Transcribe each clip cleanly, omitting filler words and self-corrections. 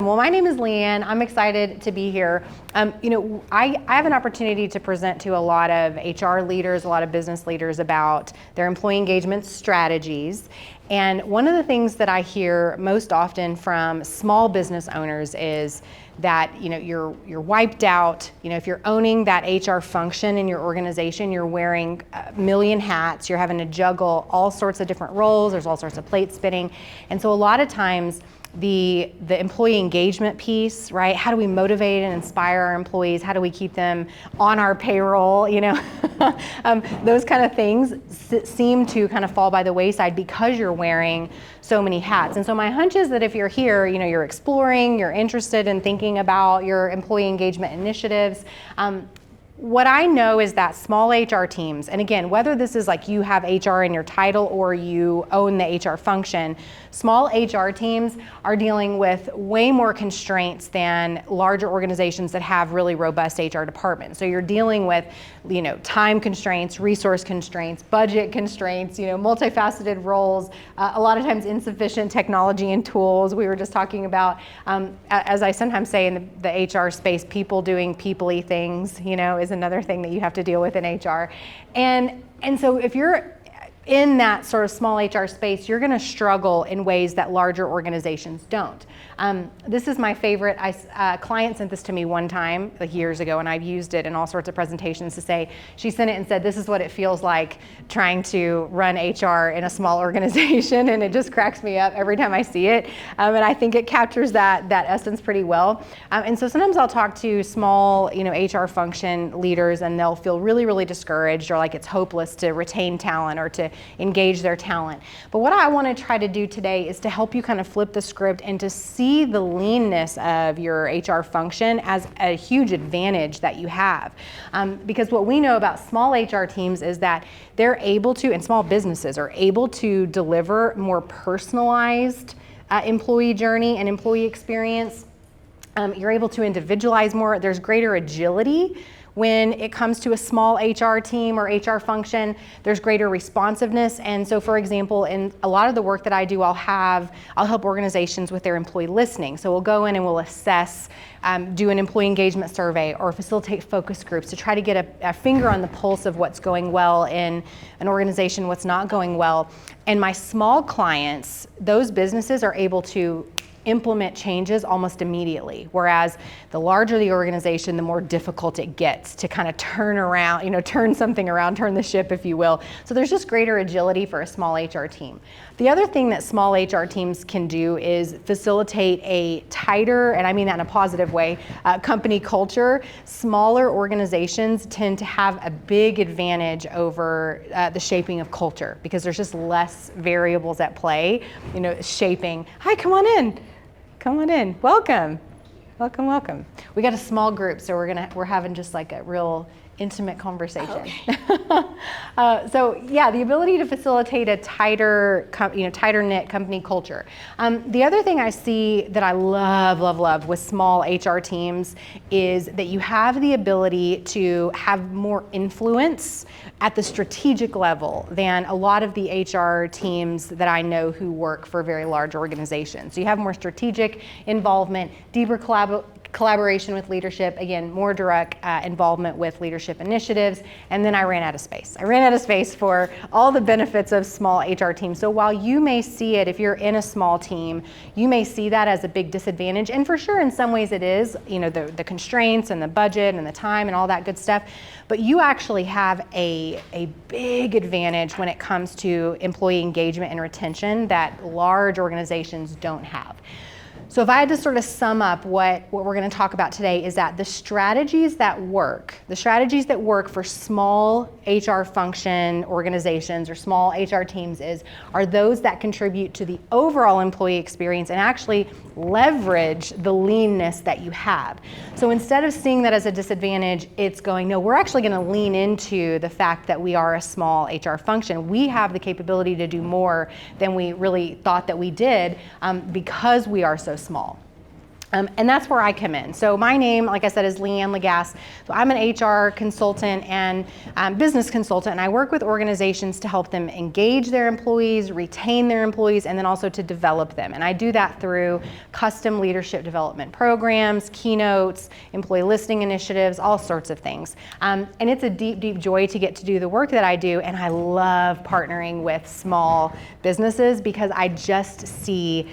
Well, my name is LeAnne. I'm excited to be here. I have an opportunity to present to a lot of HR leaders, a lot of business leaders about their employee engagement strategies. And one of the things that I hear most often from small business owners is that you're wiped out. If you're owning that HR function in your organization, you're wearing a million hats. You're having to juggle all sorts of different roles. There's all sorts of plate spinning, and so a lot of times the employee engagement piece, right? How do we motivate and inspire our employees? How do we keep them on our payroll? Those kind of things seem to kind of fall by the wayside because you're wearing so many hats. And so my hunch is that if you're here, you're exploring, you're interested in thinking about your employee engagement initiatives. What I know is that small HR teams, and again, whether this is like you have HR in your title or you own the HR function, small HR teams are dealing with way more constraints than larger organizations that have really robust HR departments. So you're dealing with, time constraints, resource constraints, budget constraints, multifaceted roles, a lot of times insufficient technology and tools. We were just talking about, as I sometimes say in the HR space, people doing people-y things, is another thing that you have to deal with in HR. And so if you're in that sort of small HR space, you're going to struggle in ways that larger organizations don't. This is my favorite. A client sent this to me one time, like years ago, and I've used it in all sorts of presentations to say, she sent it and said, this is what it feels like trying to run HR in a small organization, and it just cracks me up every time I see it. And I think it captures that essence pretty well. And so sometimes I'll talk to small, HR function leaders, and they'll feel really, really discouraged, or like it's hopeless to retain talent or to engage their talent. But what I want to try to do today is to help you kind of flip the script and to see the leanness of your HR function as a huge advantage that you have. Because what we know about small HR teams is that they're able to, and small businesses are able to deliver more personalized employee journey and employee experience. You're able to individualize more. There's greater agility when it comes to a small HR team or HR function. There's greater responsiveness. And so, for example, in a lot of the work that I do, I'll help organizations with their employee listening. So we'll go in and we'll assess, do an employee engagement survey or facilitate focus groups to try to get a finger on the pulse of what's going well in an organization, what's not going well. And my small clients, those businesses are able to implement changes almost immediately, whereas the larger the organization, the more difficult it gets to kind of turn something around, turn the ship, if you will. So there's just greater agility for a small HR team. The other thing that small HR teams can do is facilitate a tighter, and I mean that in a positive way, company culture. Smaller organizations tend to have a big advantage over the shaping of culture because there's just less variables at play, shaping. Hi, come on in. Come on in. Welcome. Welcome, welcome. We got a small group, so we're having just like a real intimate conversation. Okay. So yeah, the ability to facilitate a tighter knit company culture. The other thing I see that I love with small HR teams is that you have the ability to have more influence at the strategic level than a lot of the HR teams that I know who work for very large organizations. So you have more strategic involvement, deeper collaboration with leadership, again, more direct involvement with leadership initiatives, and then I ran out of space. I ran out of space for all the benefits of small HR teams. So while you may see it, if you're in a small team, you may see that as a big disadvantage, and for sure in some ways it is, the constraints and the budget and the time and all that good stuff, but you actually have a big advantage when it comes to employee engagement and retention that large organizations don't have. So if I had to sort of sum up what we're going to talk about today is that the strategies that work for small HR function organizations or small HR teams are those that contribute to the overall employee experience and actually leverage the leanness that you have. So instead of seeing that as a disadvantage, it's going, no, we're actually going to lean into the fact that we are a small HR function. We have the capability to do more than we really thought that we did because we are so small. And that's where I come in. So my name, like I said, is LeAnne Lagasse. So I'm an HR consultant and business consultant, and I work with organizations to help them engage their employees, retain their employees, and then also to develop them. And I do that through custom leadership development programs, keynotes, employee listening initiatives, all sorts of things. And it's a deep, deep joy to get to do the work that I do, and I love partnering with small businesses because I just see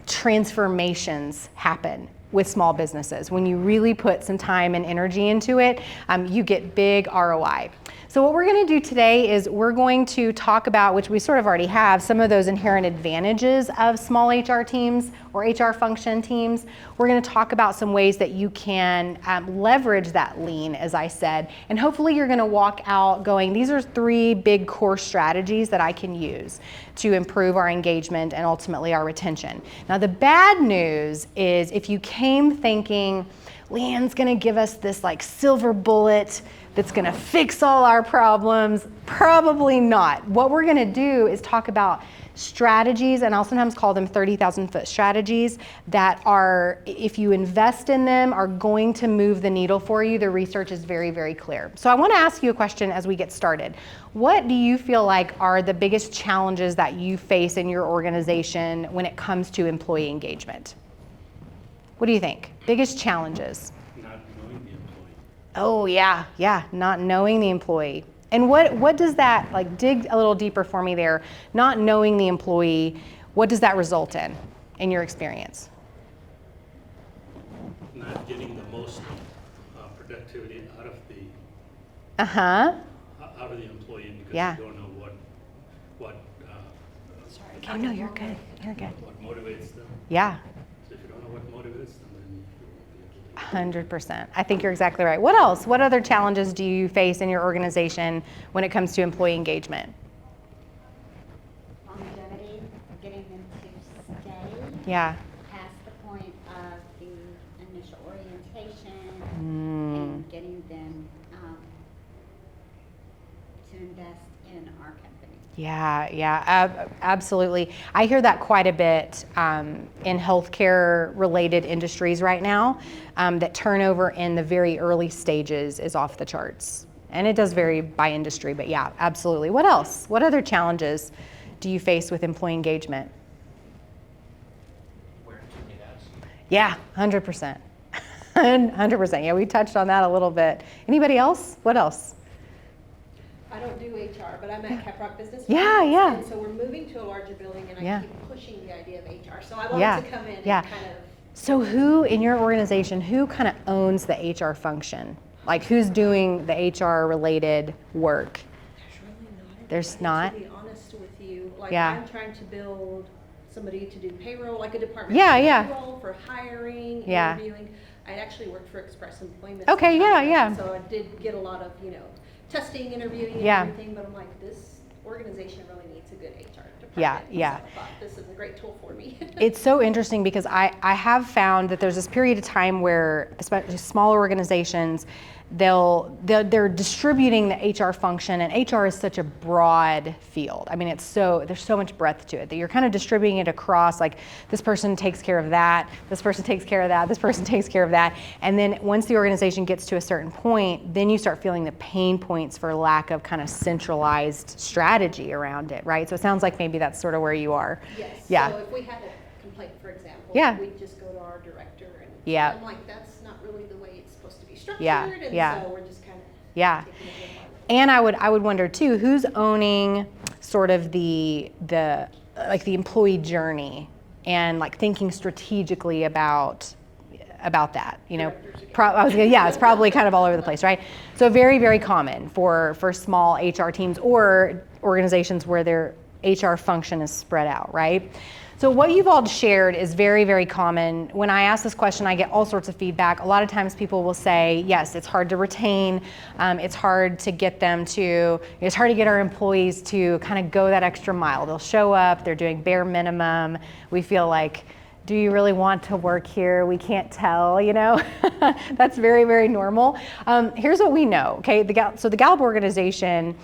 transformations happen with small businesses. When you really put some time and energy into it, you get big ROI. So what we're going to do today is we're going to talk about, which we sort of already have, some of those inherent advantages of small HR teams or HR function teams. We're going to talk about some ways that you can leverage that lean, as I said, and hopefully you're going to walk out going, these are 3 big core strategies that I can use to improve our engagement and ultimately our retention. Now the bad news is if you came thinking, LeAnne's going to give us this like silver bullet that's going to fix all our problems, probably not. What we're going to do is talk about strategies, and I'll sometimes call them 30,000 foot strategies that are, if you invest in them, are going to move the needle for you. The research is very, very clear. So I want to ask you a question as we get started. What do you feel like are the biggest challenges that you face in your organization when it comes to employee engagement? What do you think? Biggest challenges? Not knowing the employee. Oh yeah, not knowing the employee. And what does that, like, dig a little deeper for me there, not knowing the employee, what does that result in your experience? Not getting the most productivity out of the employee because Yeah. you don't know what Sorry. Oh no, you're good. You're good. what motivates them. Yeah. So if you don't know what motivates them, then you won't be able to. 100%. I think you're exactly right. What else? What other challenges do you face in your organization when it comes to employee engagement? Longevity, getting them to stay Yeah. past the point of the initial orientation and getting them to invest in our company. Yeah, absolutely. I hear that quite a bit in healthcare related industries right now, that turnover in the very early stages is off the charts. And it does vary by industry, but yeah, absolutely. What else? What other challenges do you face with employee engagement? Wearing too many hats. Yeah, 100%. 100%. Yeah, we touched on that a little bit. Anybody else? What else? I don't do HR, but I'm at Caprock Business. Yeah, Finance, yeah. And so we're moving to a larger building, and Yeah. I keep pushing the idea of HR. So I wanted Yeah, to come in yeah. and kind of. So who in your organization, who kind of owns the HR function? Like who's doing the HR related work? There's really not. There's anybody, not? To be honest with you, like Yeah. I'm trying to build somebody to do payroll, like a department. Yeah, for yeah. Payroll for hiring, Yeah. interviewing. I actually worked for Express Employment. Okay, yeah, yeah. So I did get a lot of, testing, interviewing, and Yeah. everything. But I'm like, this organization really needs a good HR department. Yeah. So I thought this is a great tool for me. It's so interesting because I have found that there's this period of time where, especially smaller organizations, they're distributing the HR function, and HR is such a broad field. I mean, there's so much breadth to it that you're kind of distributing it across, like this person takes care of that, this person takes care of that, this person takes care of that, and then once the organization gets to a certain point, then you start feeling the pain points for lack of kind of centralized strategy around it, right? So it sounds like maybe that's sort of where you are. Yes. Yeah. So if we had a complaint, for example, Yeah. we'd just go to our director, and Yeah. I'm like, that's not really the way it's supposed to be structured. Yeah, And yeah. so we're just kind of Yeah. taking it a little And I would wonder too, who's owning sort of the employee journey and like thinking strategically about that, it's probably kind of all over the place, right? So very, very common for small HR teams or organizations where their HR function is spread out, right? So what you've all shared is very, very common. When I ask this question, I get all sorts of feedback. A lot of times people will say, yes, it's hard to retain. It's hard to get it's hard to get our employees to kind of go that extra mile. They'll show up, they're doing bare minimum. We feel like do you really want to work here? We can't tell, you know? That's very, very normal. Here's what we know, okay? So the Gallup organization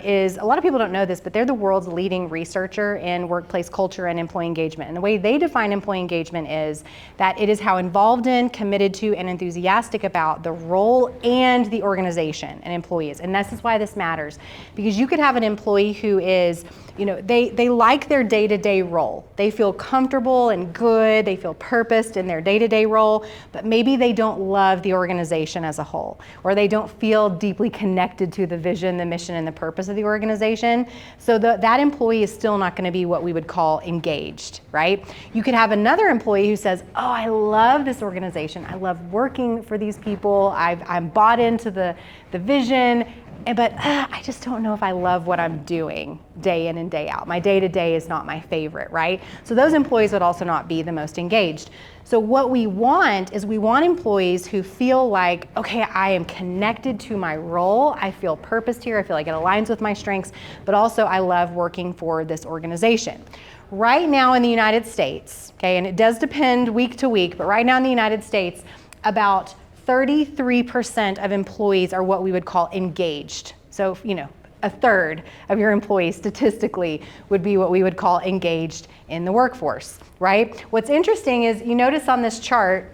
is, a lot of people don't know this, but they're the world's leading researcher in workplace culture and employee engagement. And the way they define employee engagement is that it is how involved in, committed to, and enthusiastic about the role and the organization and employees. And this is why this matters, because you could have an employee who is, you know, they like their day-to-day role. They feel comfortable and good, they feel purposed in their day-to-day role, but maybe they don't love the organization as a whole, or they don't feel deeply connected to the vision, the mission, and the purpose of the organization. So that employee is still not gonna be what we would call engaged, right? You could have another employee who says, oh, I love this organization. I love working for these people. I'm bought into the vision, but I just don't know if I love what I'm doing day in and day out. My day-to-day is not my favorite, right? So those employees would also not be the most engaged. So what we want is we want employees who feel like, okay, I am connected to my role. I feel purposed here. I feel like it aligns with my strengths, but also I love working for this organization. Right now in the United States, okay, and it does depend week to week, but right now in the United States, about 33% of employees are what we would call engaged. So, you know, a third of your employees statistically would be what we would call engaged in the workforce, right? What's interesting is you notice on this chart,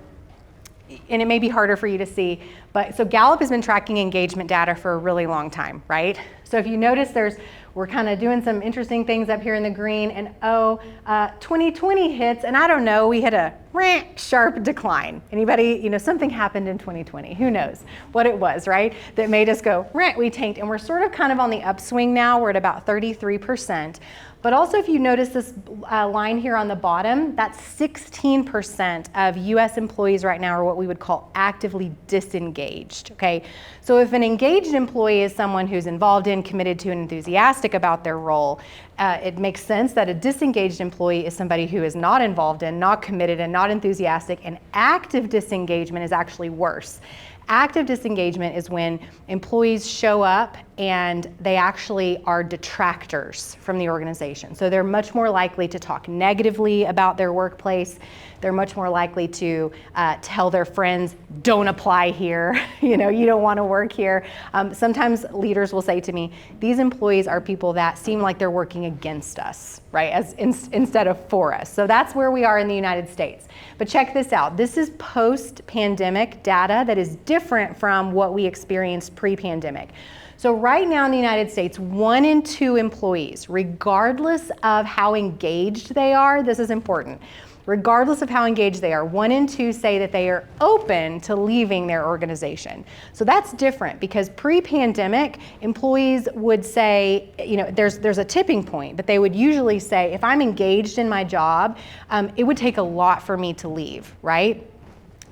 and it may be harder for you to see, but so Gallup has been tracking engagement data for a really long time, right? So if you notice we're kind of doing some interesting things up here in the green, and 2020 hits, and I don't know, we hit a sharp decline. Anybody, you know, something happened in 2020. Who knows what it was, right? That made us go, we tanked, and we're sort of kind of on the upswing now. We're at about 33%. But also if you notice this line here on the bottom, that's 16% of US employees right now are what we would call actively disengaged, okay? So if an engaged employee is someone who's involved in, committed to, and enthusiastic about their role, it makes sense that a disengaged employee is somebody who is not involved in, not committed, and not enthusiastic, and active disengagement is actually worse. Active disengagement is when employees show up and they actually are detractors from the organization. So they're much more likely to talk negatively about their workplace. They're much more likely to tell their friends, don't apply here, you know, you don't want to work here. Sometimes leaders will say to me, these employees are people that seem like they're working against us, right, instead of for us. So that's where we are in the United States. But check this out. This is post-pandemic data that is different from what we experienced pre-pandemic. So right now in the United States, 1 in 2 employees, regardless of how engaged they are, this is important, regardless of how engaged they are, 1 in 2 say that they are open to leaving their organization. So that's different because pre-pandemic, employees would say, you know, there's a tipping point, but they would usually say, if I'm engaged in my job, it would take a lot for me to leave, right?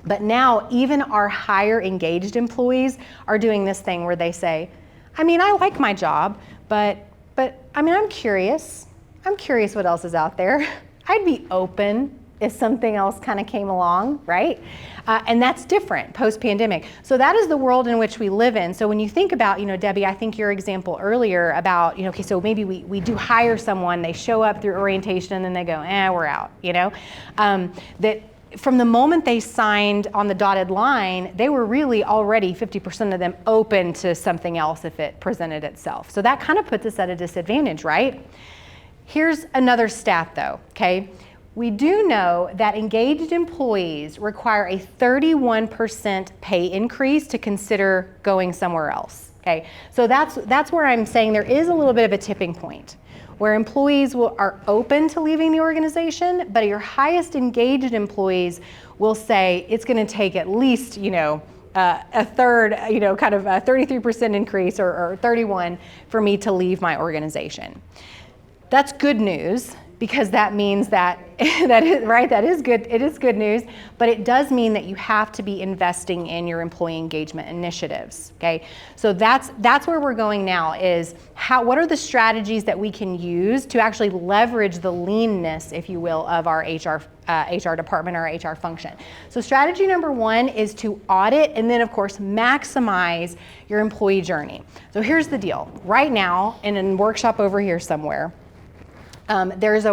But now even our higher engaged employees are doing this thing where they say, I mean, I like my job, but I mean, I'm curious. I'm curious what else is out there. I'd be open if something else kind of came along, right? And that's different post-pandemic. So that is the world in which we live in. So when you think about, you know, Debbie, I think your example earlier about, you know, okay, so maybe we do hire someone, they show up through orientation and then they go, we're out, you know? That from the moment they signed on the dotted line, they were really already 50% of them open to something else if it presented itself. So that kind of puts us at a disadvantage, right? Here's another stat though, okay? We do know that engaged employees require a 31% pay increase to consider going somewhere else, okay? So that's where I'm saying there is a little bit of a tipping point where employees are open to leaving the organization, but your highest engaged employees will say it's gonna take at least, you know, a third, you know, kind of a 33% increase or 31 for me to leave my organization. That's good news because that means that, that is good, it is good news, but it does mean that you have to be investing in your employee engagement initiatives, okay? So that's where we're going now is what are the strategies that we can use to actually leverage the leanness, if you will, of our HR department or HR function. So strategy number 1 is to audit and then of course maximize your employee journey. So here's the deal. Right now in a workshop over here somewhere, there's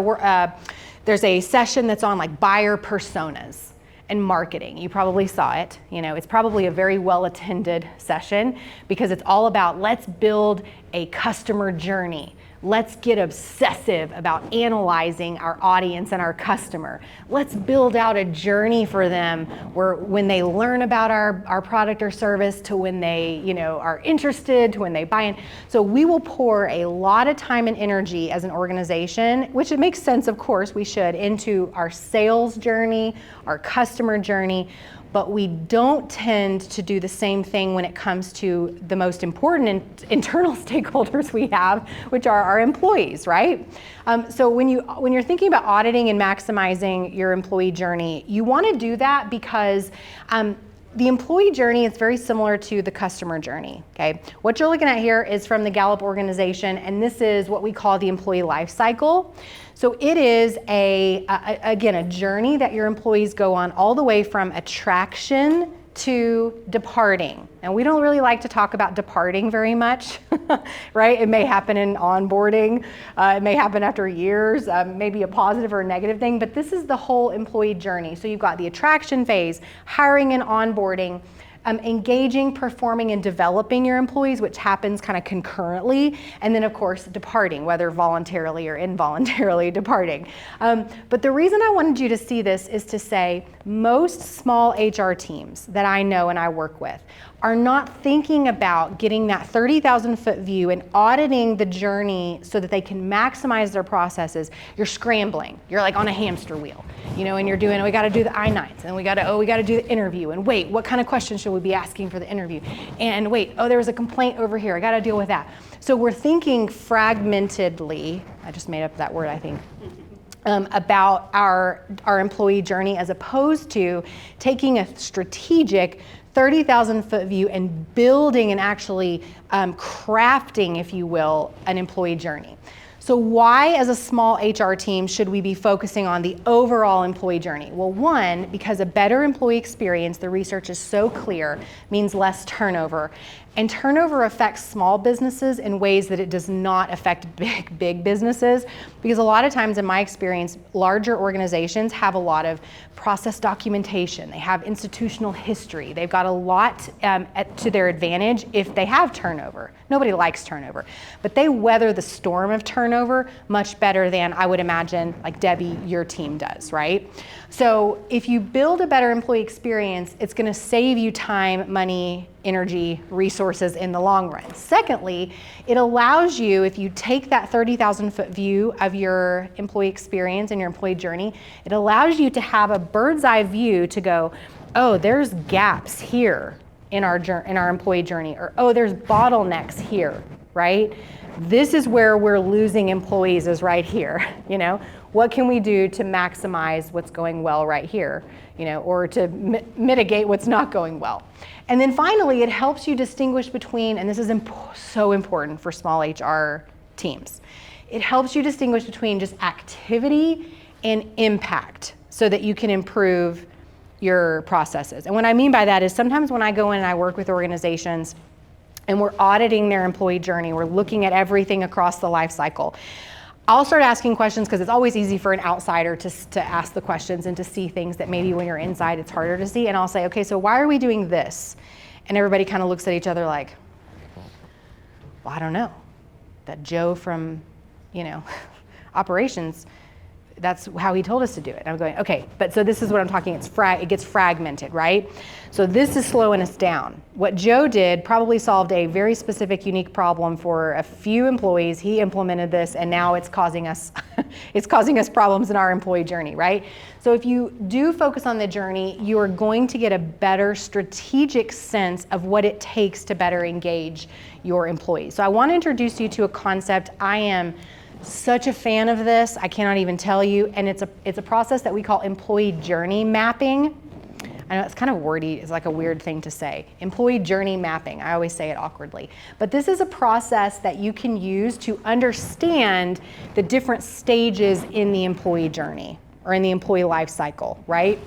there's a session that's on like buyer personas and marketing. You probably saw it. You know, it's probably a very well attended session because it's all about let's build a customer journey. Let's get obsessive about analyzing our audience and our customer. Let's build out a journey for them where when they learn about our product or service to when they, you know, are interested to when they buy in. So we will pour a lot of time and energy as an organization, which it makes sense, of course, we should, into our sales journey, our customer journey. But we don't tend to do the same thing when it comes to the most important internal stakeholders we have, which are our employees, right? So when you're thinking about auditing and maximizing your employee journey, you want to do that because the employee journey is very similar to the customer journey, okay? What you're looking at here is from the Gallup organization, and this is what we call the employee life cycle. So it is again, a journey that your employees go on all the way from attraction to departing. And we don't really like to talk about departing very much, right? It may happen in onboarding, it may happen after years, maybe a positive or a negative thing, but this is the whole employee journey. So you've got the attraction phase, hiring and onboarding, engaging, performing, and developing your employees, which happens kind of concurrently, and then of course departing, whether voluntarily or involuntarily departing. But the reason I wanted you to see this is to say most small HR teams that I know and I work with are not thinking about getting that 30,000 foot view and auditing the journey so that they can maximize their processes. You're scrambling. You're like on a hamster wheel, you know, and you're doing, we got to do the I-9s and we got to do the interview, and wait, what kind of questions should we be asking for the interview? And wait, there was a complaint over here. I got to deal with that. So we're thinking fragmentedly. I just made up that word, I think. About our employee journey, as opposed to taking a strategic 30,000 foot view and building and actually crafting, if you will, an employee journey. So why, as a small HR team, should we be focusing on the overall employee journey? Well, one, because a better employee experience, the research is so clear, means less turnover. And turnover affects small businesses in ways that it does not affect big businesses, because a lot of times, in my experience, larger organizations have a lot of process documentation. They have institutional history. They've got a lot to their advantage if they have turnover. Nobody likes turnover, but they weather the storm of turnover much better than, I would imagine, like Debbie, your team does, right? So if you build a better employee experience, it's going to save you time, money, energy, resources in the long run. Secondly, it allows you, if you take that 30,000 foot view of your employee experience and your employee journey, it allows you to have a bird's eye view to go, oh, there's gaps here in our employee journey, or oh, there's bottlenecks here, right? This is where we're losing employees, is right here, you know? What can we do to maximize what's going well right here, you know, or to mitigate what's not going well? And then finally, it helps you distinguish between, and this is so important for small HR teams, it helps you distinguish between just activity and impact so that you can improve your processes. And what I mean by that is sometimes when I go in and I work with organizations and we're auditing their employee journey, we're looking at everything across the life cycle, I'll start asking questions because it's always easy for an outsider to ask the questions and to see things that maybe when you're inside it's harder to see. And I'll say, okay, so why are we doing this? And everybody kind of looks at each other like, well, I don't know. That Joe from, you know, operations, that's how he told us to do it. And I'm going, okay, but so this is what I'm talking, it gets fragmented, right? So this is slowing us down. What Joe did probably solved a very specific, unique problem for a few employees. He implemented this, and now it's causing us, it's causing us problems in our employee journey, right? So if you do focus on the journey, you are going to get a better strategic sense of what it takes to better engage your employees. So I want to introduce you to a concept. I am such a fan of this, I cannot even tell you, and it's a process that we call employee journey mapping. I know it's kind of wordy, it's like a weird thing to say. Employee journey mapping, I always say it awkwardly. But this is a process that you can use to understand the different stages in the employee journey or in the employee life cycle, right?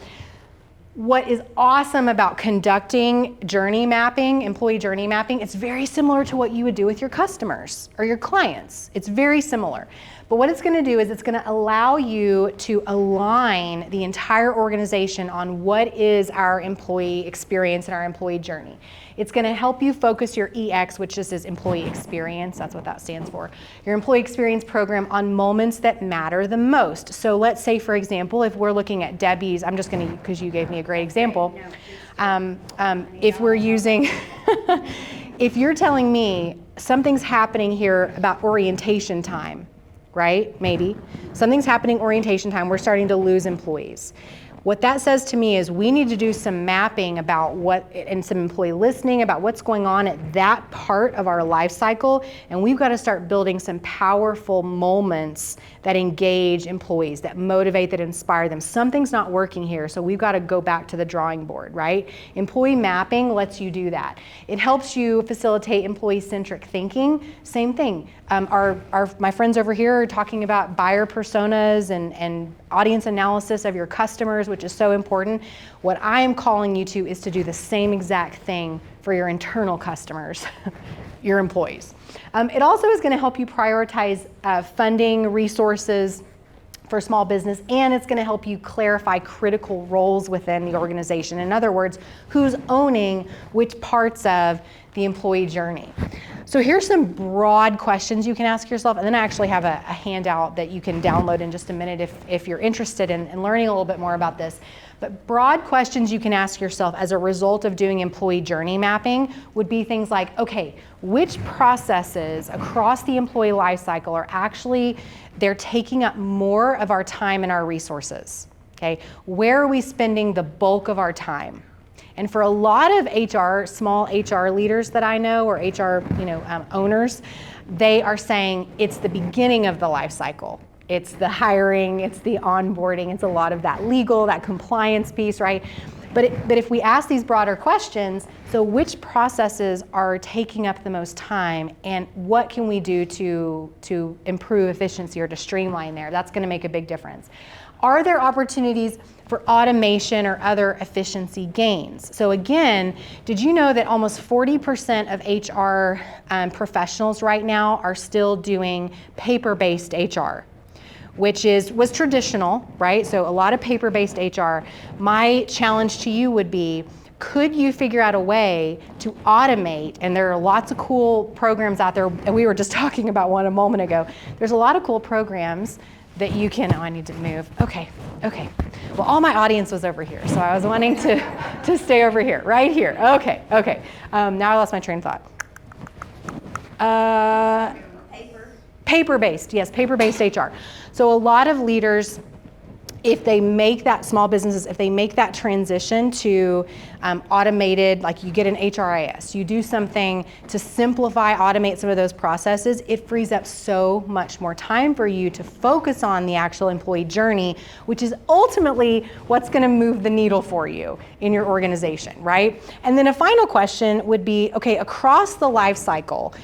What is awesome about conducting journey mapping, employee journey mapping, it's very similar to what you would do with your customers or your clients. It's very similar. But what it's going to do is it's going to allow you to align the entire organization on what is our employee experience and our employee journey. It's going to help you focus your EX, which just is employee experience, that's what that stands for, your employee experience program on moments that matter the most. So let's say, for example, if we're looking at Debbie's, I'm just going to, because you gave me a great example, if we're using, if you're telling me something's happening here about orientation time, right? Maybe. Something's happening orientation time, we're starting to lose employees. What that says to me is we need to do some mapping about what, and some employee listening about what's going on at that part of our life cycle, and we've got to start building some powerful moments that engage employees, that motivate, that inspire them. Something's not working here, so we've got to go back to the drawing board, right? Employee mapping lets you do that. It helps you facilitate employee-centric thinking. Same thing. My friends over here are talking about buyer personas and audience analysis of your customers, which is so important. What I am calling you to is to do the same exact thing for your internal customers, your employees. It also is going to help you prioritize funding, resources for small business, and it's going to help you clarify critical roles within the organization. In other words, who's owning which parts of the employee journey. So here's some broad questions you can ask yourself, and then I actually have a handout that you can download in just a minute if you're interested in learning a little bit more about this. But broad questions you can ask yourself as a result of doing employee journey mapping would be things like, okay, which processes across the employee life cycle are actually, they're taking up more of our time and our resources, okay? Where are we spending the bulk of our time? And for a lot of HR, small HR leaders that I know, or HR owners, they are saying it's the beginning of the life cycle. It's the hiring, it's the onboarding, it's a lot of that legal, that compliance piece, right? But if we ask these broader questions, so which processes are taking up the most time, and what can we do to improve efficiency or to streamline there? That's going to make a big difference. Are there opportunities for automation or other efficiency gains? So again, did you know that almost 40% of HR professionals right now are still doing paper-based HR? Which was traditional, right? So a lot of paper-based HR. My challenge to you would be, could you figure out a way to automate, and there are lots of cool programs out there, and we were just talking about one a moment ago. There's a lot of cool programs that you can, I need to move. Okay. Well, all my audience was over here, so I was wanting to stay over here, right here. Okay. Now I lost my train of thought. Paper-based, yes, paper-based HR. So a lot of leaders, if they make that, small businesses, if they make that transition to automated, like you get an HRIS, you do something to simplify, automate some of those processes, it frees up so much more time for you to focus on the actual employee journey, which is ultimately what's going to move the needle for you in your organization, right? And then a final question would be, okay, across the life cycle,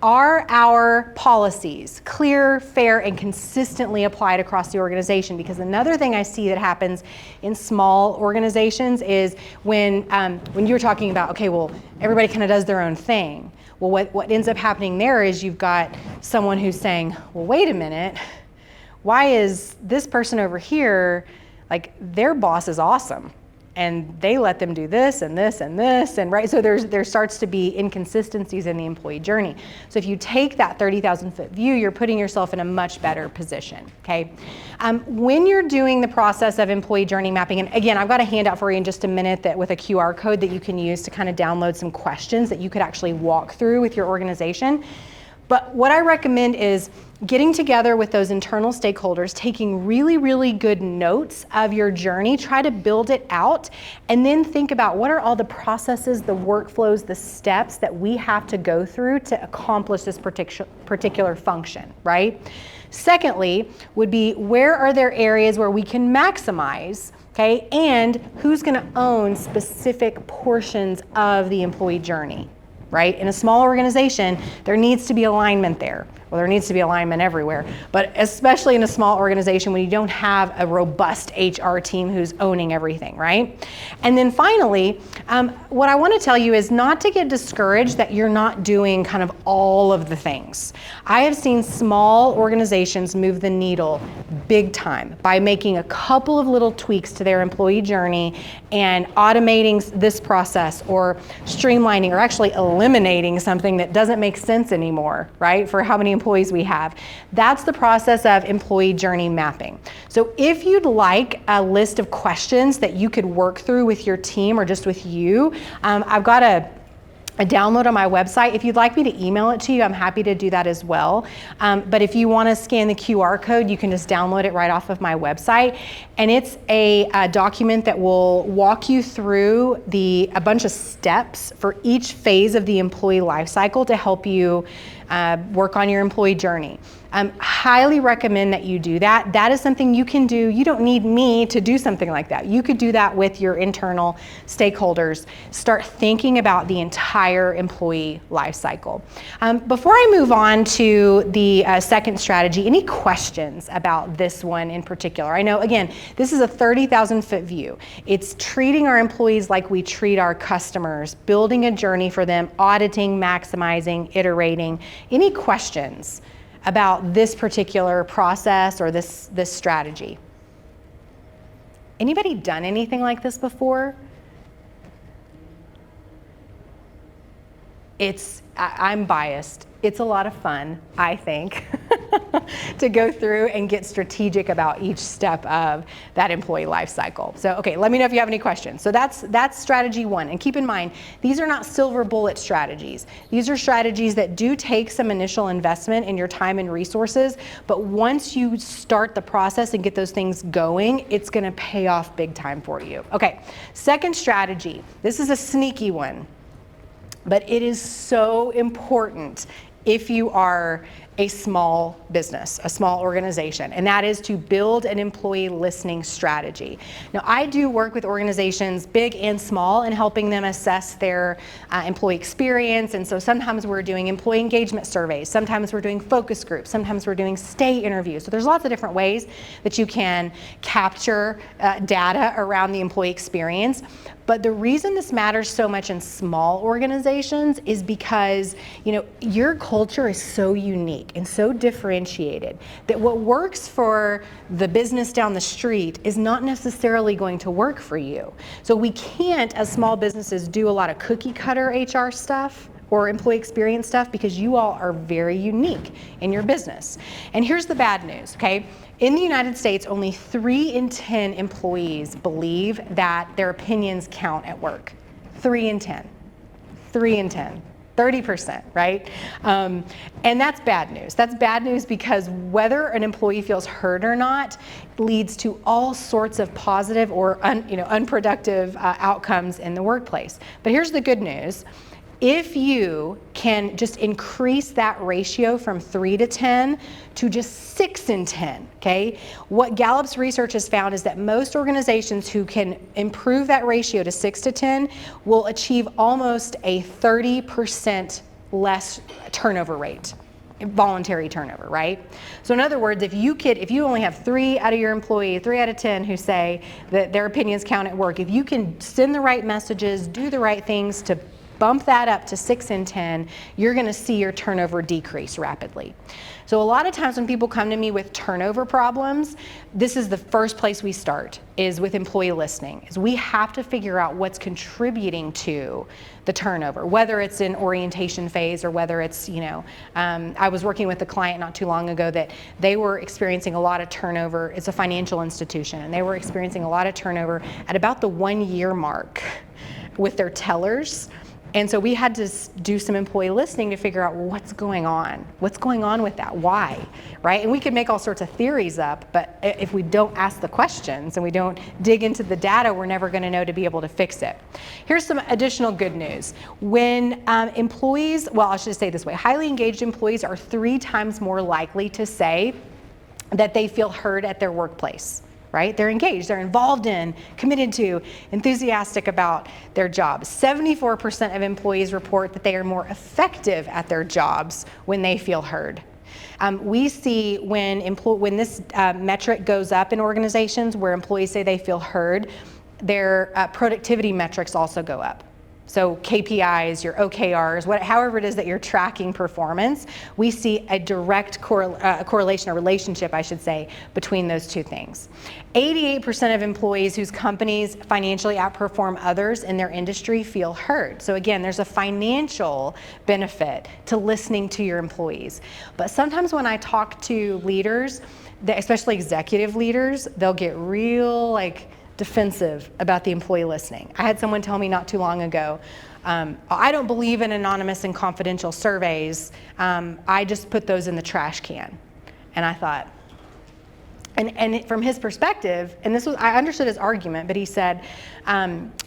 are our policies clear, fair, and consistently applied across the organization? Because another thing I see that happens in small organizations is when you're talking about, okay, well, everybody kind of does their own thing. Well, what ends up happening there is you've got someone who's saying, well, wait a minute, why is this person over here, like their boss is awesome, and they let them do this and this and this, and right, so there starts to be inconsistencies in the employee journey. So if you take that 30,000-foot view, you're putting yourself in a much better position, okay? When you're doing the process of employee journey mapping, and again, I've got a handout for you in just a minute that with a QR code that you can use to kind of download some questions that you could actually walk through with your organization. But what I recommend is getting together with those internal stakeholders, taking really, really good notes of your journey, try to build it out, and then think about what are all the processes, the workflows, the steps that we have to go through to accomplish this particular function, right? Secondly, would be where are there areas where we can maximize, okay, and who's going to own specific portions of the employee journey, right? In a small organization, there needs to be alignment there, Well, there needs to be alignment everywhere, but especially in a small organization when you don't have a robust HR team who's owning everything, right? And then finally, what I want to tell you is not to get discouraged that you're not doing kind of all of the things. I have seen small organizations move the needle big time by making a couple of little tweaks to their employee journey and automating this process or streamlining or actually eliminating something that doesn't make sense anymore, right? For how many employees we have. That's the process of employee journey mapping. So if you'd like a list of questions that you could work through with your team or just with you, I've got a download on my website. If you'd like me to email it to you, I'm happy to do that as well. But if you want to scan the QR code, you can just download it right off of my website. And it's a document that will walk you through a bunch of steps for each phase of the employee life cycle to help you work on your employee journey. Highly recommend that you do that. That is something you can do. You don't need me to do something like that. You could do that with your internal stakeholders. Start thinking about the entire employee life cycle. Before I move on to the second strategy, any questions about this one in particular? I know, again, this is a 30,000-foot view. It's treating our employees like we treat our customers, building a journey for them, auditing, maximizing, iterating. Any questions about this particular process or this strategy? Anybody done anything like this before? I'm biased. It's a lot of fun, I think, to go through and get strategic about each step of that employee life cycle. So, okay, let me know if you have any questions. So that's strategy one. And keep in mind, these are not silver bullet strategies. These are strategies that do take some initial investment in your time and resources, but once you start the process and get those things going, it's gonna pay off big time for you. Okay, second strategy. This is a sneaky one, but it is so important if you are a small business, a small organization, and that is to build an employee listening strategy. Now, I do work with organizations, big and small, in helping them assess their employee experience, and so sometimes we're doing employee engagement surveys, sometimes we're doing focus groups, sometimes we're doing stay interviews. So there's lots of different ways that you can capture data around the employee experience. But the reason this matters so much in small organizations is because, your culture is so unique and so differentiated that what works for the business down the street is not necessarily going to work for you. So we can't, as small businesses, do a lot of cookie cutter HR stuff or employee experience stuff because you all are very unique in your business. And here's the bad news, okay? In the United States, only 3 in 10 employees believe that their opinions count at work. 3 in 10. 3 in 10. 30%, right? And that's bad news. That's bad news because whether an employee feels heard or not leads to all sorts of positive or unproductive outcomes in the workplace. But here's the good news. If you can just increase that ratio from 3 to 10 to just 6 in 10, okay? What Gallup's research has found is that most organizations who can improve that ratio to 6 to 10 will achieve almost a 30% less turnover rate, voluntary turnover, right? So in other words, if you only have 3 out of your employees, 3 out of 10 who say that their opinions count at work, if you can send the right messages, do the right things to bump that up to 6 in 10, you're gonna see your turnover decrease rapidly. So a lot of times when people come to me with turnover problems, this is the first place we start, is with employee listening. Is we have to figure out what's contributing to the turnover, whether it's in orientation phase or whether it's, I was working with a client not too long ago that they were experiencing a lot of turnover. It's a financial institution, and they were experiencing a lot of turnover at about the 1-year mark with their tellers. And so we had to do some employee listening to figure out what's going on. What's going on with that? Why? Right? And we could make all sorts of theories up, but if we don't ask the questions and we don't dig into the data, we're never going to know to be able to fix it. Here's some additional good news. When employees, well, I should say this way, highly engaged employees are 3 times more likely to say that they feel heard at their workplace. Right? They're engaged, they're involved in, committed to, enthusiastic about their jobs. 74% of employees report that they are more effective at their jobs when they feel heard. We see when this metric goes up in organizations where employees say they feel heard, their productivity metrics also go up. So KPIs, your OKRs, however it is that you're tracking performance, we see a direct correlation, or relationship, I should say, between those two things. 88% of employees whose companies financially outperform others in their industry feel heard. So again, there's a financial benefit to listening to your employees. But sometimes when I talk to leaders, especially executive leaders, they'll get real defensive about the employee listening. I had someone tell me not too long ago, I don't believe in anonymous and confidential surveys. I just put those in the trash can. And I thought, and from his perspective, and I understood his argument, but he said,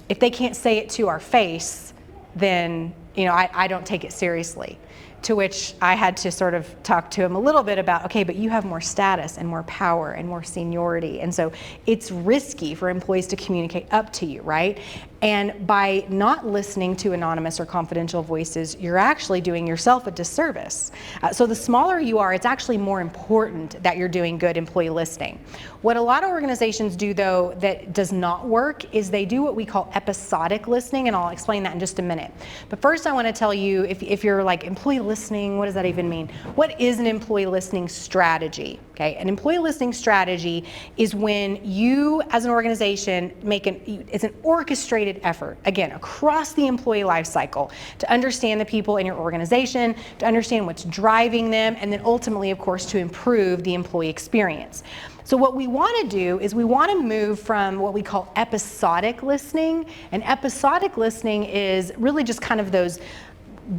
if they can't say it to our face, then I don't take it seriously. To which I had to sort of talk to him a little bit about, okay, but you have more status and more power and more seniority. And so it's risky for employees to communicate up to you, right? And by not listening to anonymous or confidential voices, you're actually doing yourself a disservice. So the smaller you are, it's actually more important that you're doing good employee listening. What a lot of organizations do, though, that does not work is they do what we call episodic listening, and I'll explain that in just a minute. But first I want to tell you, if you're like, employee listening, what does that even mean? What is an employee listening strategy? Okay, an employee listening strategy is when you, as an organization, it's an orchestrated effort, again, across the employee life cycle, to understand the people in your organization, to understand what's driving them, and then ultimately, of course, to improve the employee experience. So what we want to do is we want to move from what we call episodic listening, and episodic listening is really just kind of those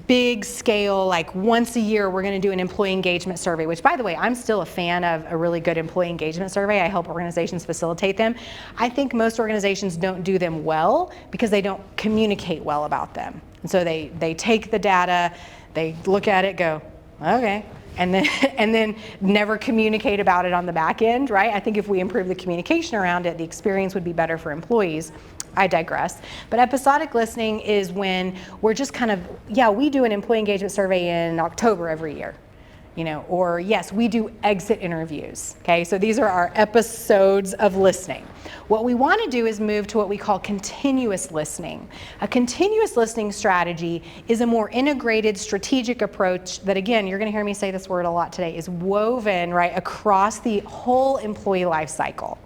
big scale, like once a year we're going to do an employee engagement survey, which, by the way, I'm still a fan of a really good employee engagement survey. I help organizations facilitate them. I think most organizations don't do them well because they don't communicate well about them. And so they take the data, they look at it, go, okay, and then never communicate about it on the back end, right? I think if we improve the communication around it, the experience would be better for employees. I digress. But episodic listening is when we're just kind of, we do an employee engagement survey in October every year, or yes, we do exit interviews, okay? So these are our episodes of listening. What we want to do is move to what we call continuous listening. A continuous listening strategy is a more integrated strategic approach that, again, you're going to hear me say this word a lot today, is woven right across the whole employee life cycle.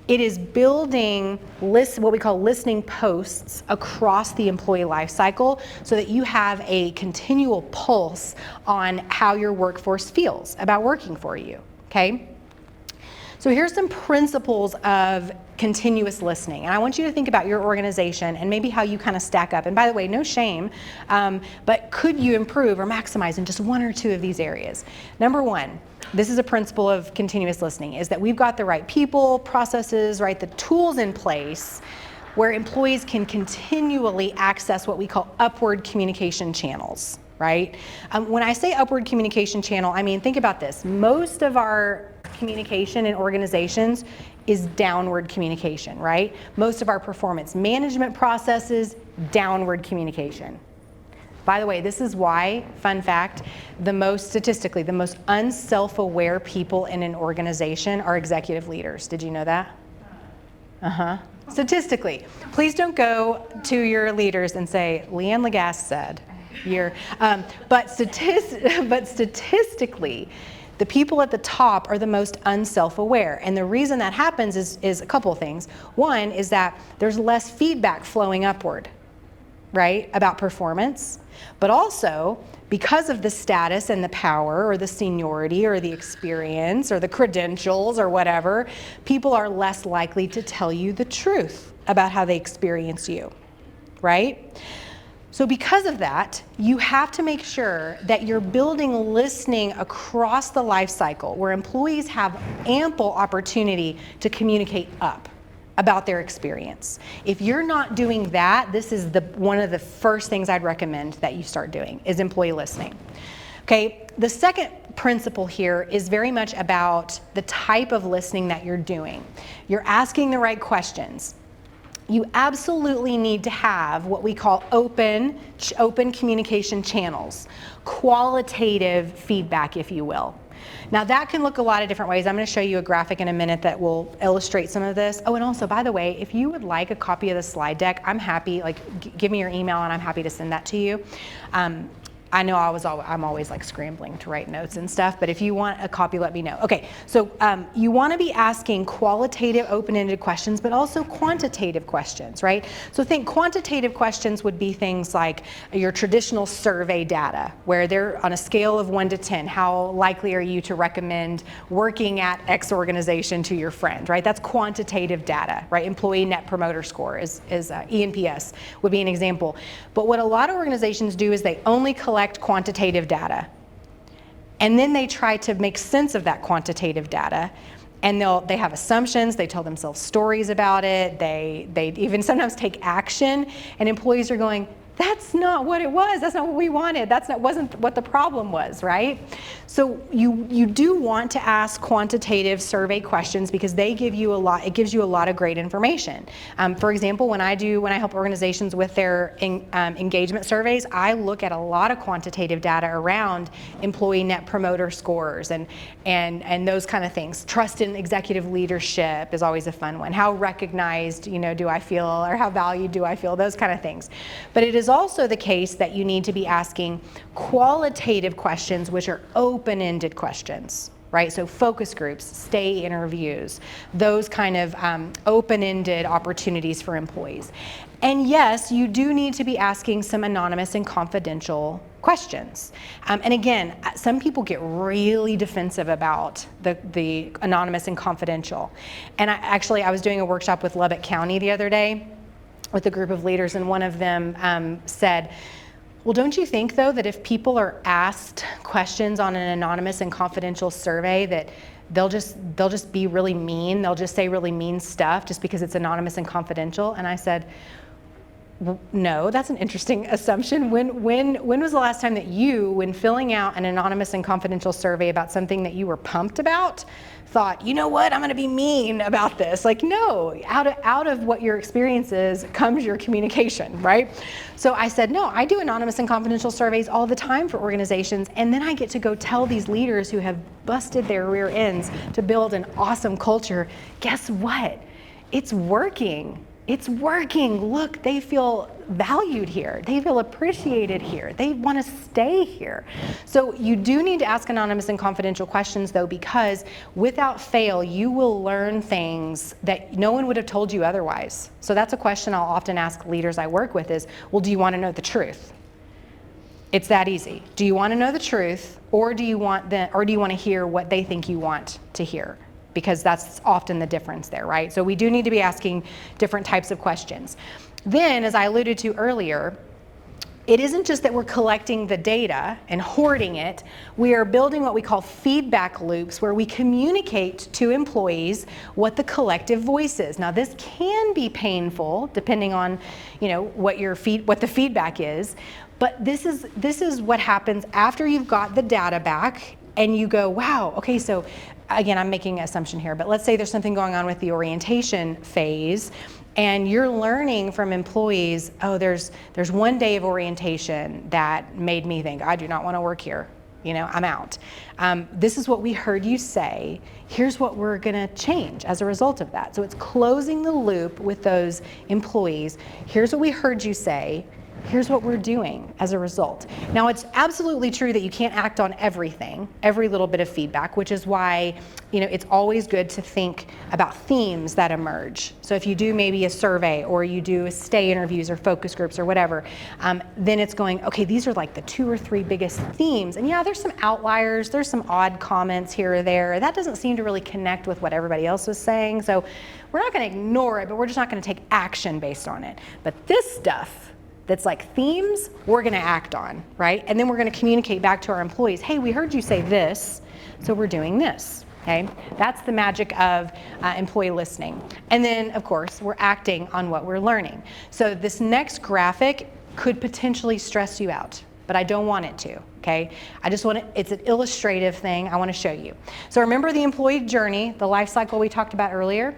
It is building what we call listening posts across the employee life cycle so that you have a continual pulse on how your workforce feels about working for you, okay? So here's some principles of continuous listening. And I want you to think about your organization and maybe how you kind of stack up. And by the way, no shame, but could you improve or maximize in just one or two of these areas? Number one, this is a principle of continuous listening, is that we've got the right people, processes, right, the tools in place where employees can continually access what we call upward communication channels, right? When I say upward communication channel, I mean, think about this. Most of our communication in organizations is downward communication, right? Most of our performance management processes, downward communication. By the way, this is why, fun fact, statistically, the most unself-aware people in an organization are executive leaders. Did you know that? Statistically. Please don't go to your leaders and say, LeAnne Lagasse said. But statistically, the people at the top are the most unself-aware. And the reason that happens is a couple of things. One is that there's less feedback flowing upward, right, about performance. But also, because of the status and the power or the seniority or the experience or the credentials or whatever, people are less likely to tell you the truth about how they experience you, right? So because of that, you have to make sure that you're building listening across the life cycle where employees have ample opportunity to communicate up about their experience. If you're not doing that, this is one of the first things I'd recommend that you start doing is employee listening. Okay, the second principle here is very much about the type of listening that you're doing. You're asking the right questions. you absolutely need to have what we call open communication channels, qualitative feedback, if you will. Now that can look a lot of different ways. I'm going to show you a graphic in a minute that will illustrate some of this. Oh, and also, by the way, if you would like a copy of the slide deck, I'm happy, give me your email and I'm happy to send that to you. I know I'm always like scrambling to write notes and stuff, but if you want a copy, let me know. Okay, so you want to be asking qualitative, open-ended questions, but also quantitative questions, right? So think quantitative questions would be things like your traditional survey data, where they're on a scale of 1 to 10, how likely are you to recommend working at X organization to your friend, right? That's quantitative data, right? Employee Net Promoter Score is ENPS would be an example. But what a lot of organizations do is they only collect quantitative data, and then they try to make sense of that quantitative data, and they have assumptions, they tell themselves stories about it, they even sometimes take action, and employees are going, that's not what it was, that's not what we wanted, wasn't what the problem was, right? So you do want to ask quantitative survey questions because they give you a lot, it gives you a lot of great information. For example, when I help organizations with their engagement surveys, I look at a lot of quantitative data around employee net promoter scores and those kind of things. Trust in executive leadership is always a fun one. How recognized, do I feel, or how valued do I feel, those kind of things. But it is also the case that you need to be asking qualitative questions, which are open-ended questions, right? So focus groups, stay interviews, those kind of open-ended opportunities for employees. And yes, you do need to be asking some anonymous and confidential questions. And again, some people get really defensive about the anonymous and confidential. And I was doing a workshop with Lubbock County the other day with a group of leaders, and one of them said, well, don't you think though that if people are asked questions on an anonymous and confidential survey that they'll just be really mean, they'll just say really mean stuff just because it's anonymous and confidential? And I said, no, that's an interesting assumption. When was the last time that you, when filling out an anonymous and confidential survey about something that you were pumped about, thought, you know what, I'm going to be mean about this? Like, no, out of what your experience is comes your communication, right? So I said, no, I do anonymous and confidential surveys all the time for organizations, and then I get to go tell these leaders who have busted their rear ends to build an awesome culture, guess what? It's working. It's working. Look, they feel valued here. They feel appreciated here. They want to stay here. So you do need to ask anonymous and confidential questions though, because without fail, you will learn things that no one would have told you otherwise. So that's a question I'll often ask leaders I work with is, well, do you want to know the truth? It's that easy. Do you want to know the truth, or do you want to hear what they think you want to hear? Because that's often the difference there, right? So we do need to be asking different types of questions. Then, as I alluded to earlier, it isn't just that we're collecting the data and hoarding it. We are building what we call feedback loops where we communicate to employees what the collective voice is. Now, this can be painful depending on, what the feedback is, but this is what happens after you've got the data back and you go, wow, okay, so again, I'm making an assumption here, but let's say there's something going on with the orientation phase and you're learning from employees, oh, there's one day of orientation that made me think, I do not want to work here. I'm out. This is what we heard you say. Here's what we're going to change as a result of that. So it's closing the loop with those employees. Here's what we heard you say. Here's what we're doing as a result. Now, it's absolutely true that you can't act on everything, every little bit of feedback, which is why, it's always good to think about themes that emerge. So if you do maybe a survey or you do stay interviews or focus groups or whatever, then it's going, okay, these are like the 2 or 3 biggest themes. And yeah, there's some outliers, there's some odd comments here or there. That doesn't seem to really connect with what everybody else was saying. So we're not going to ignore it, but we're just not going to take action based on it. But this stuff, that's like themes, we're going to act on, right? And then we're going to communicate back to our employees, hey, we heard you say this, so we're doing this, okay? That's the magic of employee listening. And then, of course, we're acting on what we're learning. So this next graphic could potentially stress you out, but I don't want it to, okay? It's an illustrative thing I want to show you. So remember the employee journey, the life cycle we talked about earlier?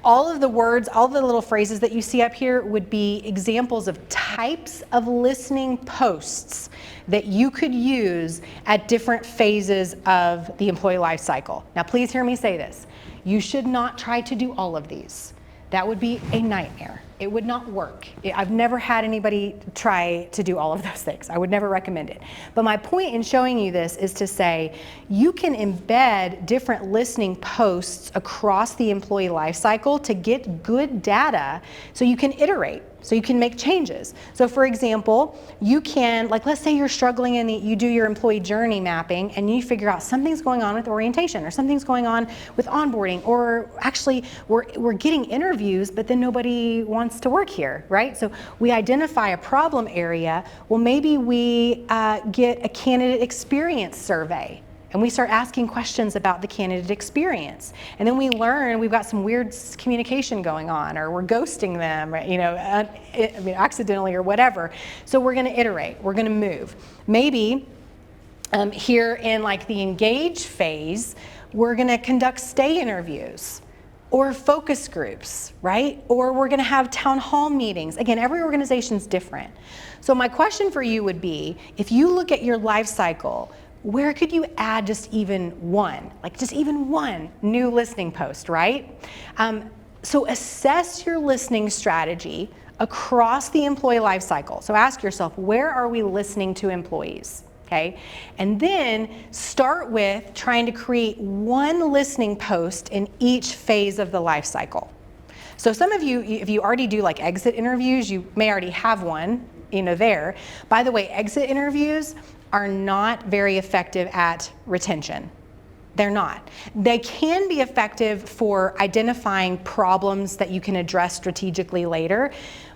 All of the words, all the little phrases that you see up here would be examples of types of listening posts that you could use at different phases of the employee life cycle. Now, please hear me say this. You should not try to do all of these. That would be a nightmare. It would not work. I've never had anybody try to do all of those things. I would never recommend it. But my point in showing you this is to say you can embed different listening posts across the employee life cycle to get good data so you can iterate, so you can make changes. So for example, you can, like let's say you're struggling and you do your employee journey mapping and you figure out something's going on with orientation or something's going on with onboarding, or actually we're getting interviews but then nobody wants to work here, right? So we identify a problem area. Well, maybe we get a candidate experience survey and we start asking questions about the candidate experience. And then we learn we've got some weird communication going on, or we're ghosting them, you know, accidentally or whatever. So we're gonna iterate, we're gonna move. Maybe here in like the engage phase, we're gonna conduct stay interviews or focus groups, right? Or we're gonna have town hall meetings. Again, every organization's different. So my question for you would be, if you look at your life cycle, where could you add just even one, like just even one new listening post, right? So assess your listening strategy across the employee life cycle. So ask yourself, where are we listening to employees? Okay, and then start with trying to create one listening post in each phase of the life cycle. So some of you, if you already do like exit interviews, you may already have one, you know, there. By the way, exit interviews are not very effective at retention. They're not. They can be effective for identifying problems that you can address strategically later.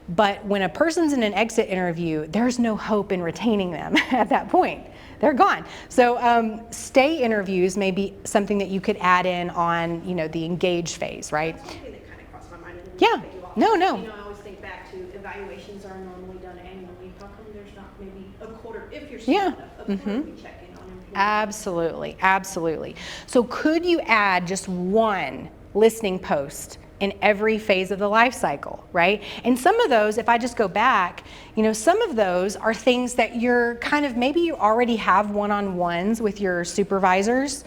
But when a person's in an exit interview, there's no hope in retaining them at that point. They're gone. So stay interviews may be something that you could add in on, you know, the engage phase, right? That's something that kind of crossed my mind. And Yeah. cut you off. No. You know, I always think back to evaluations are normally done annually. How come there's not maybe a quarter, if you're Yeah. smart enough, a quarterly check-in on employees? Absolutely, absolutely. So could you add just one listening post in every phase of the life cycle, right? And some of those, if I just go back, you know, some of those are things that you're kind of, maybe you already have one-on-ones with your supervisors.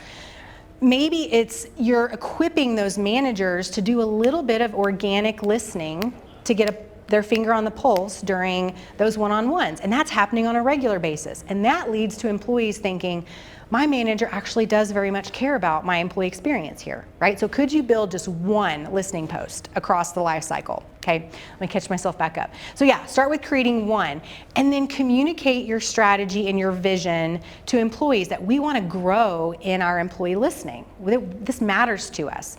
Maybe it's you're equipping those managers to do a little bit of organic listening to get their finger on the pulse during those one-on-ones. And that's happening on a regular basis. And that leads to employees thinking, my manager actually does very much care about my employee experience here, right? So could you build just one listening post across the life cycle? Okay, let me catch myself back up. So yeah, start with creating one, and then communicate your strategy and your vision to employees that we want to grow in our employee listening. This matters to us.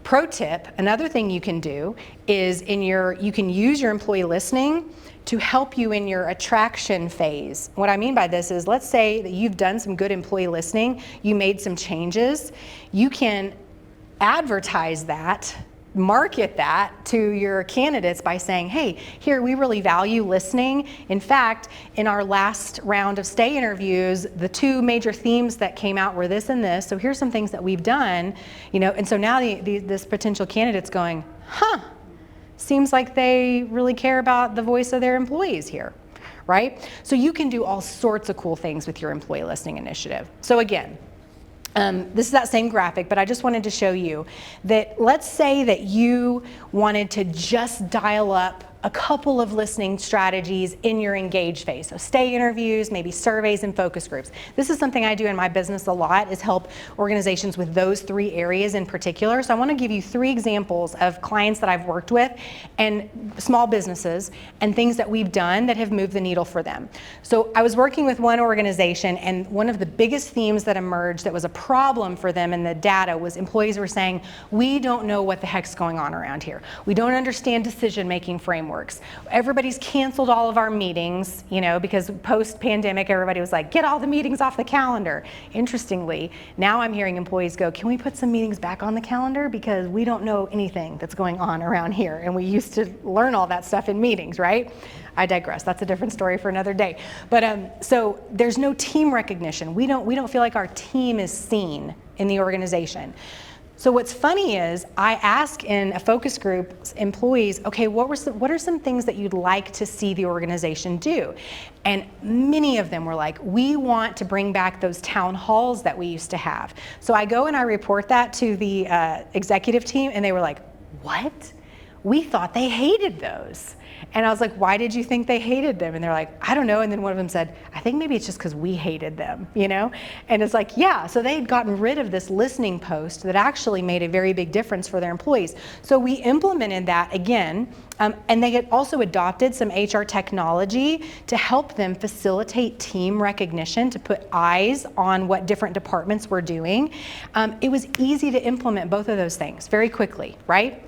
Pro tip, another thing you can do is you can use your employee listening to help you in your attraction phase. What I mean by this is, let's say that you've done some good employee listening, you made some changes, you can advertise that, market that to your candidates by saying, hey, here, we really value listening. In fact, in our last round of stay interviews, the two major themes that came out were this and this, so here's some things that we've done, you know, and so now this potential candidate's going, seems like they really care about the voice of their employees here, right? So you can do all sorts of cool things with your employee listening initiative. So again, this is that same graphic, but I just wanted to show you that let's say that you wanted to just dial up a couple of listening strategies in your engage phase. So stay interviews, maybe surveys and focus groups. This is something I do in my business a lot, is help organizations with those three areas in particular. So I want to give you 3 examples of clients that I've worked with and small businesses and things that we've done that have moved the needle for them. So I was working with one organization, and one of the biggest themes that emerged that was a problem for them in the data was employees were saying, we don't know what the heck's going on around here. We don't understand decision-making frameworks. Everybody's canceled all of our meetings, you know, because post-pandemic, everybody was like, get all the meetings off the calendar. Interestingly, now I'm hearing employees go, can we put some meetings back on the calendar? Because we don't know anything that's going on around here. And we used to learn all that stuff in meetings, right? I digress. That's a different story for another day. But so there's no team recognition. We don't feel like our team is seen in the organization. So what's funny is I ask in a focus group employees, okay, what are some things that you'd like to see the organization do? And many of them were like, we want to bring back those town halls that we used to have. So I go and I report that to the executive team, and they were like, what? We thought they hated those. And I was like, why did you think they hated them? And they're like, I don't know. And then one of them said, I think maybe it's just because we hated them, you know? And it's like, yeah, so they had gotten rid of this listening post that actually made a very big difference for their employees. So we implemented that again, and they had also adopted some HR technology to help them facilitate team recognition, to put eyes on what different departments were doing. It was easy to implement both of those things very quickly, right?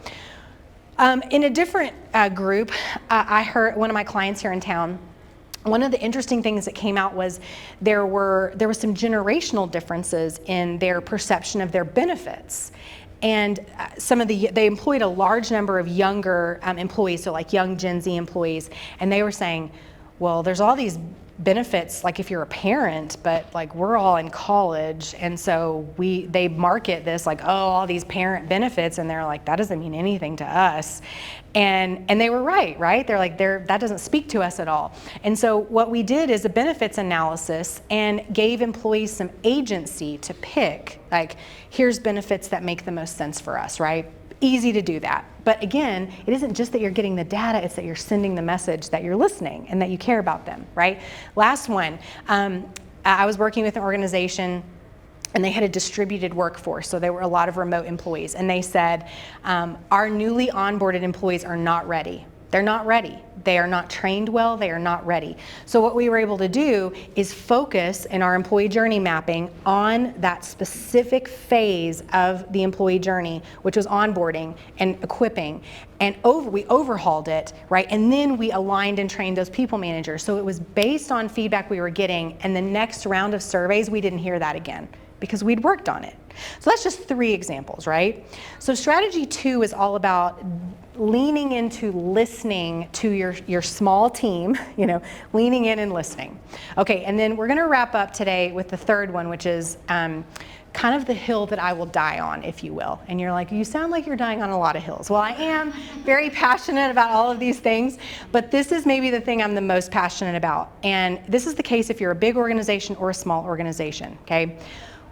In a different group, I heard one of my clients here in town, one of the interesting things that came out was there were some generational differences in their perception of their benefits. And they employed a large number of younger employees, so like young Gen Z employees, and they were saying, well, there's all these benefits, like if you're a parent, but like we're all in college, and so they market this like, oh, all these parent benefits, and they're like, that doesn't mean anything to us. And they were right? They're like, that doesn't speak to us at all. And so what we did is a benefits analysis and gave employees some agency to pick, like, here's benefits that make the most sense for us, right? Easy to do that. But again, it isn't just that you're getting the data, it's that you're sending the message that you're listening and that you care about them, right? Last one, I was working with an organization and they had a distributed workforce, so there were a lot of remote employees, and they said, our newly onboarded employees are not ready. They're not ready. They are not trained well. They are not ready. So what we were able to do is focus in our employee journey mapping on that specific phase of the employee journey, which was onboarding and equipping. And we overhauled it, right? And then we aligned and trained those people managers. So it was based on feedback we were getting, and the next round of surveys, we didn't hear that again because we'd worked on it. So that's just 3 examples, right? So strategy 2 is all about leaning into listening to your small team, leaning in and listening. Okay, and then we're gonna wrap up today with the 3rd one, which is kind of the hill that I will die on, if you will. And you're like, you sound like you're dying on a lot of hills. Well, I am very passionate about all of these things, but this is maybe the thing I'm the most passionate about. And this is the case if you're a big organization or a small organization, okay?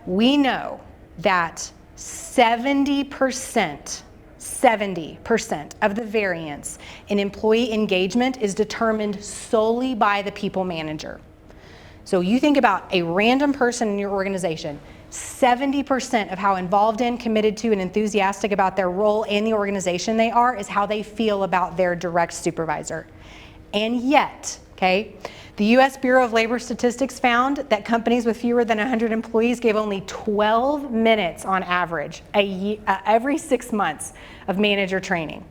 We know that 70% of the variance in employee engagement is determined solely by the people manager. So you think about a random person in your organization, 70% of how involved in, committed to, and enthusiastic about their role and the organization they are is how they feel about their direct supervisor. And yet, okay, the U.S. Bureau of Labor Statistics found that companies with fewer than 100 employees gave only 12 minutes on average every 6 months of manager training.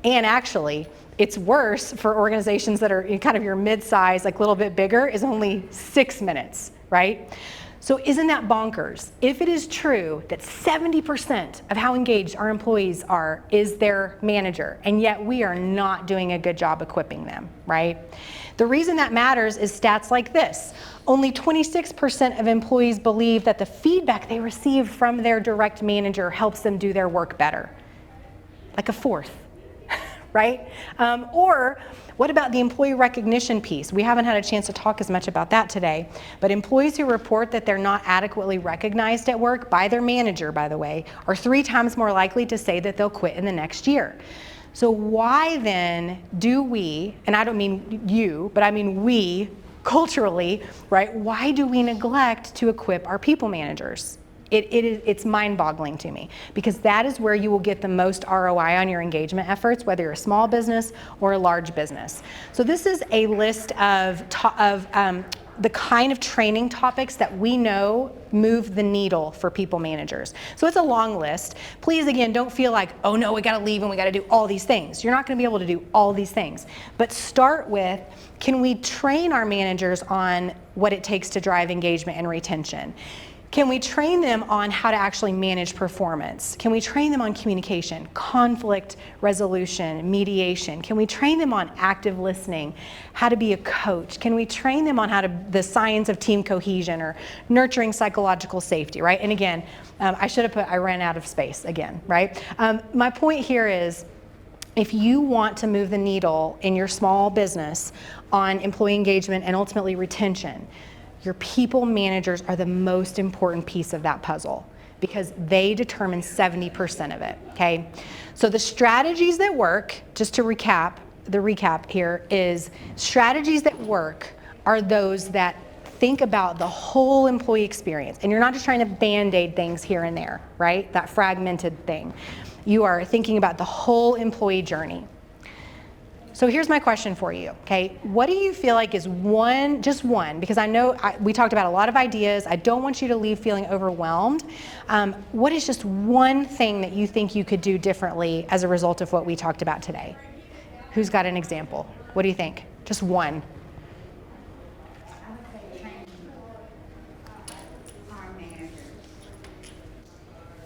And actually, it's worse for organizations that are kind of your mid-size, like a little bit bigger, is only 6 minutes, right? So isn't that bonkers? If it is true that 70% of how engaged our employees are is their manager, and yet we are not doing a good job equipping them, right? The reason that matters is stats like this. Only 26% of employees believe that the feedback they receive from their direct manager helps them do their work better. Like a fourth, right? Or what about the employee recognition piece? We haven't had a chance to talk as much about that today, but employees who report that they're not adequately recognized at work by their manager, by the way, are 3 times more likely to say that they'll quit in the next year. So why then do we, and I don't mean you, but I mean we, culturally, right, why do we neglect to equip our people managers? It's mind-boggling to me, because that is where you will get the most ROI on your engagement efforts, whether you're a small business or a large business. So this is a list of the kind of training topics that we know move the needle for people managers. So it's a long list. Please, again, don't feel like, oh no, we gotta leave and we gotta do all these things. You're not gonna be able to do all these things. But start with, can we train our managers on what it takes to drive engagement and retention? Can we train them on how to actually manage performance? Can we train them on communication, conflict resolution, mediation? Can we train them on active listening, how to be a coach? Can we train them on the science of team cohesion or nurturing psychological safety, right? And again, I should have put, I ran out of space again, right? My point here is, if you want to move the needle in your small business on employee engagement and ultimately retention, your people managers are the most important piece of that puzzle because they determine 70% of it, okay? So the strategies that work, just to recap, the recap here is strategies that work are those that think about the whole employee experience. And you're not just trying to band-aid things here and there, right? That fragmented thing. You are thinking about the whole employee journey. So here's my question for you, okay? What do you feel like is just one, because I know we talked about a lot of ideas. I don't want you to leave feeling overwhelmed. What is just one thing that you think you could do differently as a result of what we talked about today? Who's got an example? What do you think? Just one. I would say train our managers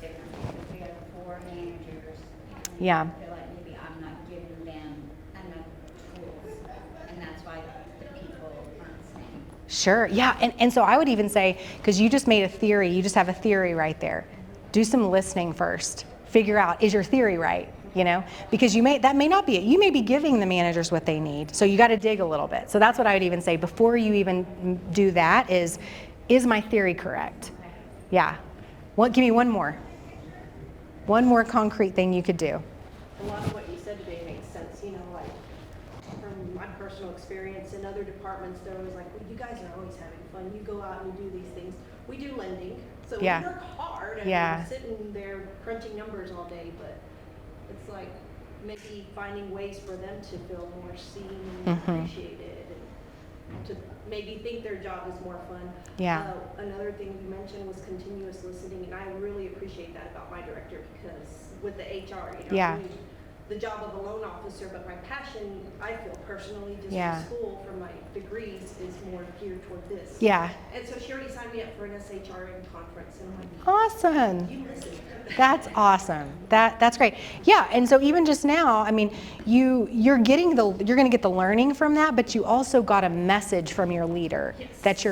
differently. Because we have 4 managers. And Yeah. I feel like maybe I'm not giving them enough tools, and that's why the people aren't staying. Sure, yeah, and so I would even say, because you just made a theory, you just have a theory right there. Do some listening first. Figure out, is your theory right? You know, because that may not be it. You may be giving the managers what they need, so you got to dig a little bit. So that's what I would even say before you even do that is my theory correct? Yeah. Well, give me one more concrete thing you could do. A lot of what you said today makes sense, you know, like from my personal experience in other departments, they're always like, well, you guys are always having fun. You go out and you do these things. We do lending, so Yeah. we work hard and Yeah. we're sitting there crunching numbers all day, but it's like maybe finding ways for them to feel more seen and appreciated and to maybe think their job is more fun. Yeah. Another thing you mentioned was continuous listening, and I really appreciate that about my director because with the HR, you know, Yeah. the job of a loan officer, but my passion, I feel personally, just Yeah. for school, for my degrees, is more geared toward this. Yeah. And so she already signed me up for an SHRM conference, and I'm like, Awesome. you listen. That's awesome. That's great. Yeah, and so even just now, I mean, you're going to get the learning from that, but you also got a message from your leader Yes. that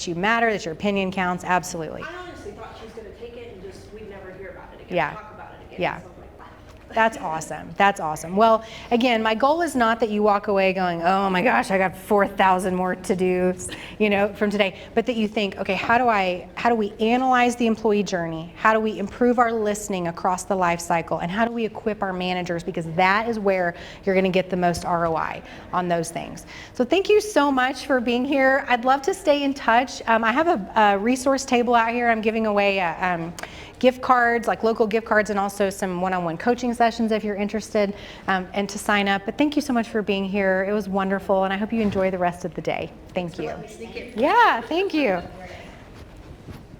you matter, that your opinion counts. Absolutely. I honestly thought she was going to take it and just we'd never hear about it again. Yeah. Talk about it again. Yeah. So I'm like, wow. That's awesome. That's awesome. Well, again, my goal is not that you walk away going, oh my gosh, I got 4,000 more to do, you know, from today, but that you think, okay, how do we analyze the employee journey? How do we improve our listening across the life cycle? And how do we equip our managers? Because that is where you're going to get the most ROI on those things. So thank you so much for being here. I'd love to stay in touch. I have a resource table out here. I'm giving away gift cards, like local gift cards, and also some one-on-one coaching sessions if you're interested, and to sign up. But thank you so much for being here. It was wonderful, and I hope you enjoy the rest of the day. Thank you. Let me sneak in. Yeah, thank you.